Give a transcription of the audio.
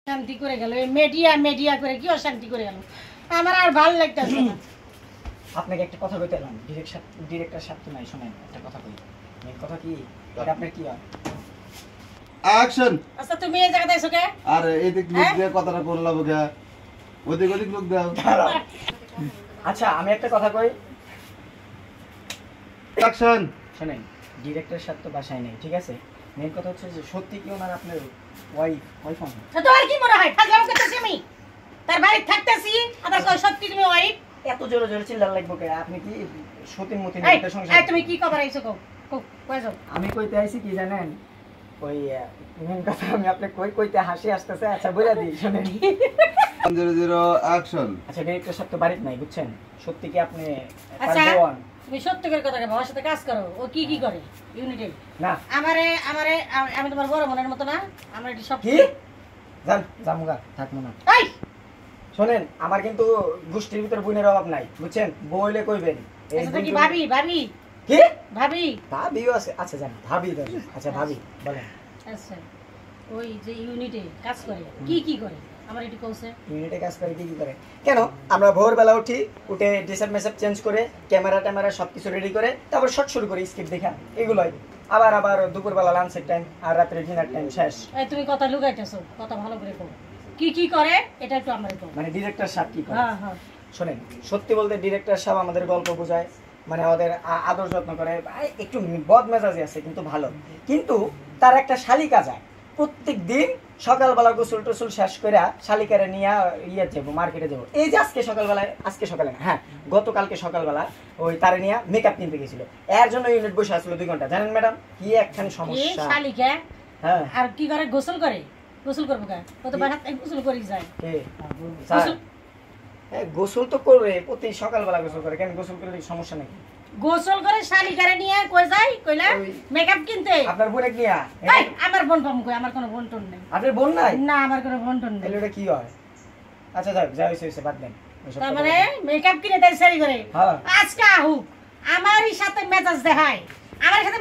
শান্তি করে গেল এই মিডিয়া মিডিয়া করে কি অশান্তি করে গেল আমার আর ভালো লাগতেছে না। আপনাকে একটা কথা কইতে এলাম, ডিরেক্টর সাহেব তো নাই, শুনেন একটা কথা কই। মেন কথা কি, এটা আপনার কি হয়? অ্যাকশন। আচ্ছা তুমি এই জায়গাতে এসো কে? আরে এদিক লোক দিয়ে কথাটা বললাম ওকে, ওদিক ওদিক লোক দাও। আচ্ছা আমি একটা কথা কই, অ্যাকশন। শুনেন ডিরেক্টর সাহেব তো বাসায় নেই, ঠিক আছে? মেন কথা হচ্ছে যে সত্যি কি ওনার আপনার ওয়াইফ হন? তো আর কি মনে হয় ফাজলাম করতেছি আমি? তার বাড়ি থাকতেছি আবার কই সত্যি তুমি ওয়াইফ? এত জোরে জোরে চিল্লার লাগবে কে? আপনি কি সতীন মতিন এই একটা সংসার? এই তুমি কি খবর আইছো কও কই যাও? আমি কইতে আইছি কি জানেন, ওই মেন কথা আমি আপনাকে কইতে হাসি আসতেছে। আচ্ছা বলে দিই শুনেন। 0 অ্যাকশন। আচ্ছা ডিরেক্টর সাহেব তো বাড়িতে নাই, বুঝছেন? সত্যি কি আপনি আচ্ছা পারবেন? তুমি সত্যি করে কথা কও, আমার সাথে কাজ করো। ও কি কি করে ইউনিটে? না আমারে আমারে আমি তোমার বড় মনের মতো না? আমরা এটি সব কি জান জামুগা থাকবো না। এই শোনেন আমার কিন্তু গোষ্ঠীর ভিতর বোনের অভাব নাই, বুঝছেন? বইলে কইবেন এই আচ্ছা কি বোন- ভাবি ভাবি কি ভাবি ভাবিও আছে? আচ্ছা জান ভাবি তো। আচ্ছা ভাবি বলেন, আচ্ছা ওই যে ইউনিটে কাজ করে কি কি করে আমার এটি কইছে? ইউনিটে কাজ করে কি কি করে? কেন আমরা ভোরবেলা উঠি, উঠে ড্রেসার মেসআপ চেঞ্জ করে ক্যামেরা ট্যামেরা সবকিছু রেডি করে তারপর শট শুরু করি, স্ক্রিপ্ট দেখা এগুলোই। আবার দুপুরবেলা লাঞ্চের টাইম আর রাত্রে ডিনার টাইম শেষ। এই তুমি কথা লুকাইতেছো, কথা ভালো করে কও কি কি করে এটা একটু আমারে কও। মানে ডিরেক্টর সাহেব কি করে? হ্যাঁ হ্যাঁ শোনেন সত্যি বলতে ডিরেক্টর সাহেব আমাদের গল্প বোঝায়, মানে আমাদের আদর যত্ন করে, একটু বদ মেজাজি আছে কিন্তু ভালো। কিন্তু তার একটা শালিকা যায় প্রত্যেক দিন সকালবেলা গোসল টোসল শেষ করে শালিকারে নিয়ে ইয়ে যাবো, মার্কেটে যাবো। এই যে আজকে সকালে না, হ্যাঁ গতকালকে সকালবেলা ওই তারে নিয়ে মেকআপ কিনতে গেছিল, এর জন্য ইউনিট বসে আসলো 2 ঘন্টা। জানেন ম্যাডাম কি একখানি এই সমস্যা। শালিকা হ্যাঁ আর কি করে গোসল করে? গোসল করবো কা? ও তো বাহাত গোসল করি যায়। কে স্যার? গোসল হ্যাঁ গোসল তো করে, প্রতি সকালবেলা গোসল করে। কেন গোসল করলে সমস্যা নাকি? গোসল করে শালিকারে নিয়ে কই যায় কইলা? ওই- মেকআপ কিনতে। আপনার বোন নিয়া? এই আমার বোন পাম কই? আমার কোনো বোন টোন নেই। আপনার বোন নাই? না আমার কোনো বোন টোন নেই। তাহলে ওটা কি হয়? আচ্ছা যাক যা হইছে বাদ দেন ওইসব তার কথা মানে বাদ দেন। মেকআপ কিনে তাই সারি করে হ্যাঁ আজকে আহুক আমারই সাথে মেজাজ দেখায়, আমার সাথে